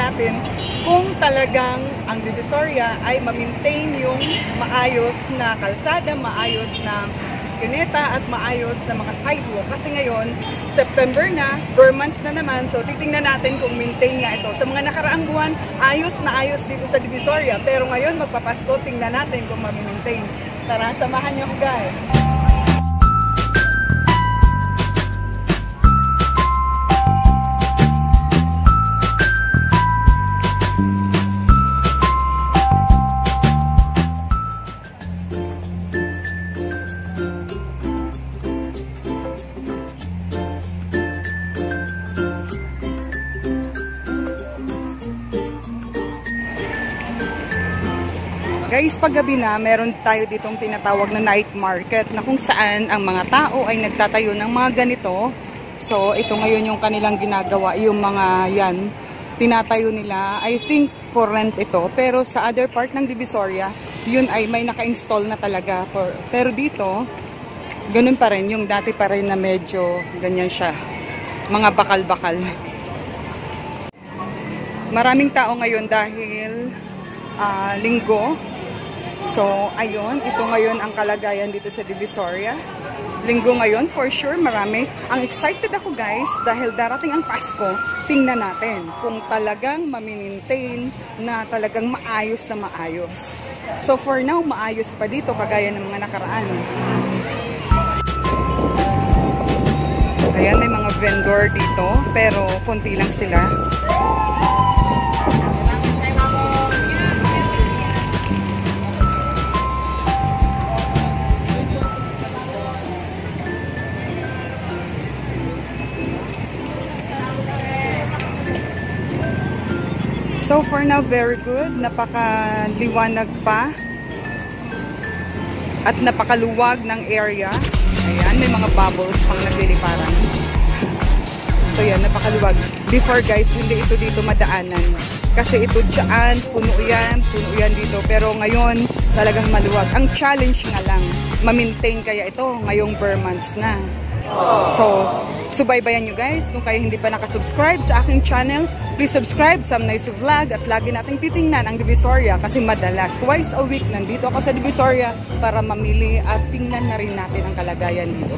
natin kung talagang ang Divisoria ay ma-maintain yung maayos na kalsada, maayos na iskineta at maayos na mga sidewalk. Kasi ngayon, September na, months na naman, so titingnan natin kung maintain nga ito. Sa mga nakaraang buwan, ayos na ayos dito sa Divisoria, pero ngayon magpapasko, tingnan natin kung ma-maintain. Tara, samahan niyo ako guys. Guys, paggabi na, meron tayo ditong tinatawag na night market na kung saan ang mga tao ay nagtatayo ng mga ganito. So, ito ngayon yung kanilang ginagawa, yung mga yan, tinatayo nila. I think for rent ito, pero sa other part ng Divisoria, yun ay may naka-install na talaga. Pero dito, ganun pa rin, yung dati pa rin na medyo ganyan siya. Mga bakal-bakal. Maraming tao ngayon dahil linggo. So, ayun, ito ngayon ang kalagayan dito sa Divisoria. Linggo ngayon, for sure, marami. Ang excited ako guys, dahil darating ang Pasko, tingnan natin kung talagang ma-maintain na talagang maayos na maayos. So, for now, maayos pa dito, kagaya ng mga nakaraan. Ayan, may mga vendor dito, pero konti lang sila. So for now, very good. Napakaliwanag pa. At napakaluwag ng area. Ayan, may mga bubbles pang nagliliparan. So yan, napakaluwag. Before guys, hindi ito dito madaanan. Kasi ito dyan, puno yan dito. Pero ngayon, talagang maluwag. Ang challenge nga lang, ma-maintain kaya ito ngayong bare months na. So, subaybayan nyo guys. Kung kayo hindi pa nakasubscribe sa aking channel, please subscribe sa Nice Vlog at lagi nating titingnan ang Divisoria kasi madalas, twice a week nandito ako sa Divisoria para mamili at tingnan na rin natin ang kalagayan dito.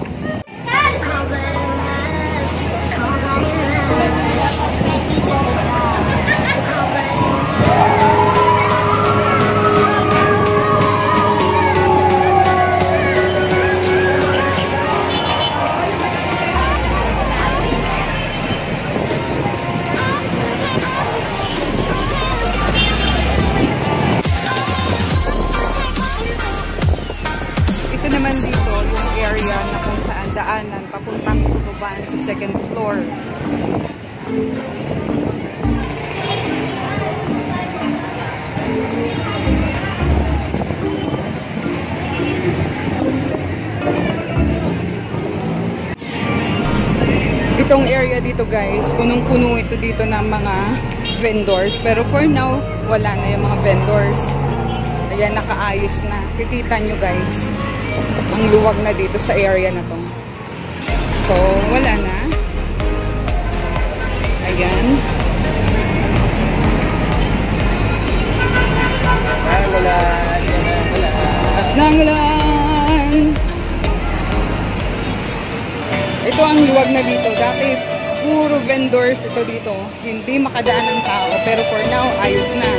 Naman dito yung area na kung saan daanan papuntang Tutuban sa second floor. Itong area dito guys, punong-puno ito dito ng mga vendors, pero for now wala na yung mga vendors. Ayan, nakaayos na. Kikita nyo guys, ang luwag na dito sa area na to. So, wala na. Ayan. Ay, wala. Taas ng ulan. Ito ang luwag na dito. Dati, puro vendors ito dito. Hindi makadaan ang tao. Pero for now, ayos na.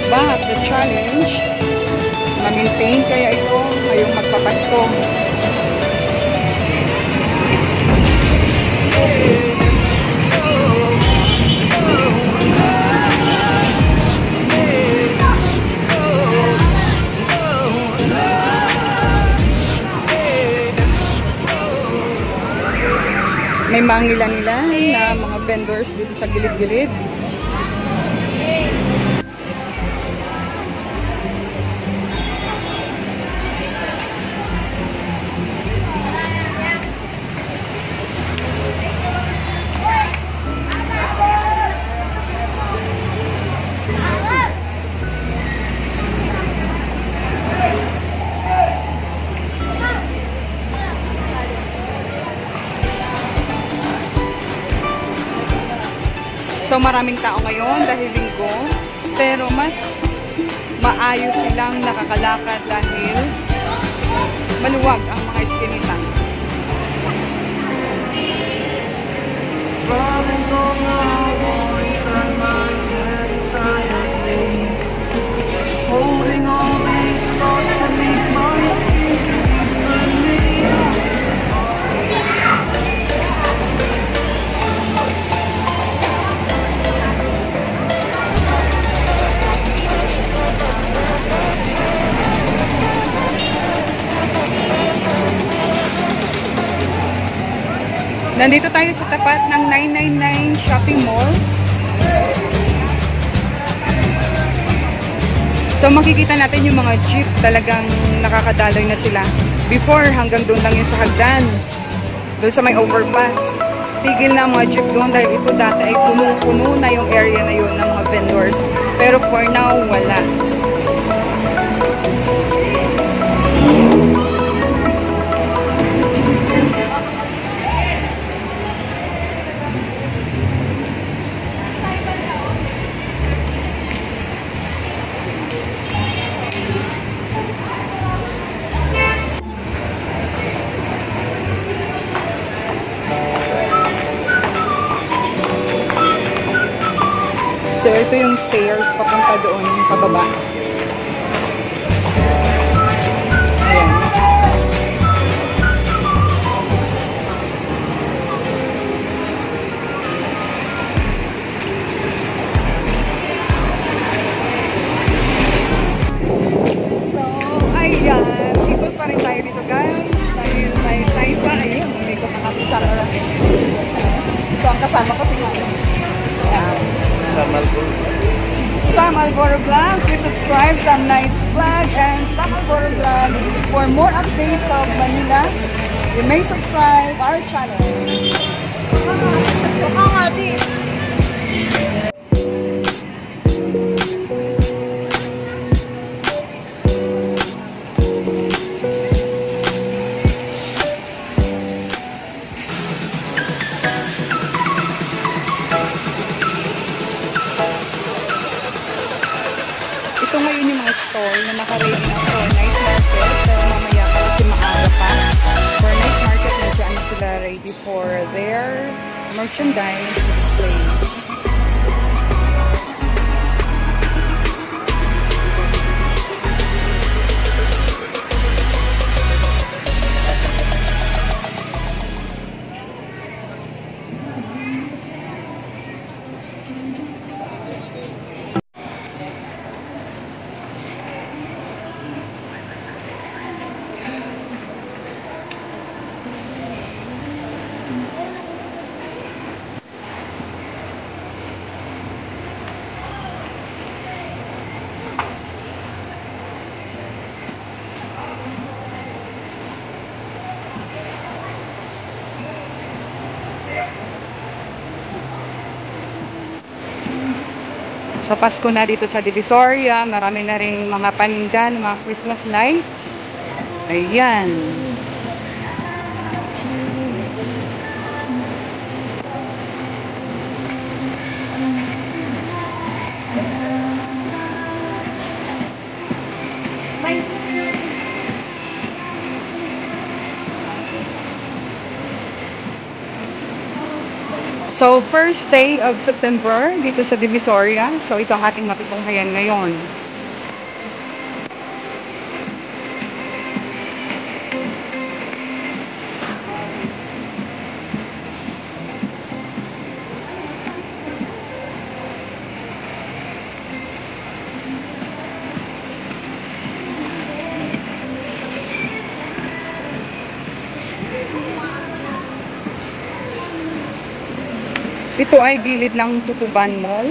But, the challenge, ma-maintain kaya ito ngayong magpapasko. May mangilan-ilan na mga vendors dito sa gilid-gilid. So So maraming tao ngayon dahil linggo, pero mas maayos silang nakakalakad dahil maluwag ang mga iskinita. Problems on the wall inside my head, inside of me. Holding all these thoughts beneath my skin. Can you feel me? Nandito tayo sa tapat ng 999 Shopping Mall. So makikita natin yung mga jeep, talagang nakakadaloy na sila. Before, hanggang doon lang yun sa hagdan. Doon sa may overpass. Tigil na ang mga jeep doon dahil ito dati ay punong-puno na yung area na yun ng mga vendors. Pero for now, wala. So, ito yung stairs papunta doon, pababa. Ayan. So, ayan. Ikot pa rin tayo dito, guys. Tayo pa. Ayun, hindi ko makapasara rin. So, ang kasama ko si Mami. Ayan. Sam Alboro Vlog. Please subscribe Sam Nice Vlog and Sam Alboro Vlog. For more updates of Manila, you may subscribe our channel. Ito ngayon yung mga store na naka-ready na for night market. Pero mamaya pa kasi maaga pa. For night market, medyo ano sila ready for their merchandise display. Sa Pasko na dito sa Divisoria, marami na rin mga paninda, mga Christmas lights. Ayan. So, first day of September dito sa Divisoria. So, ito ang ating matutunghayan ngayon. Ito ay gilid ng Tutuban Mall.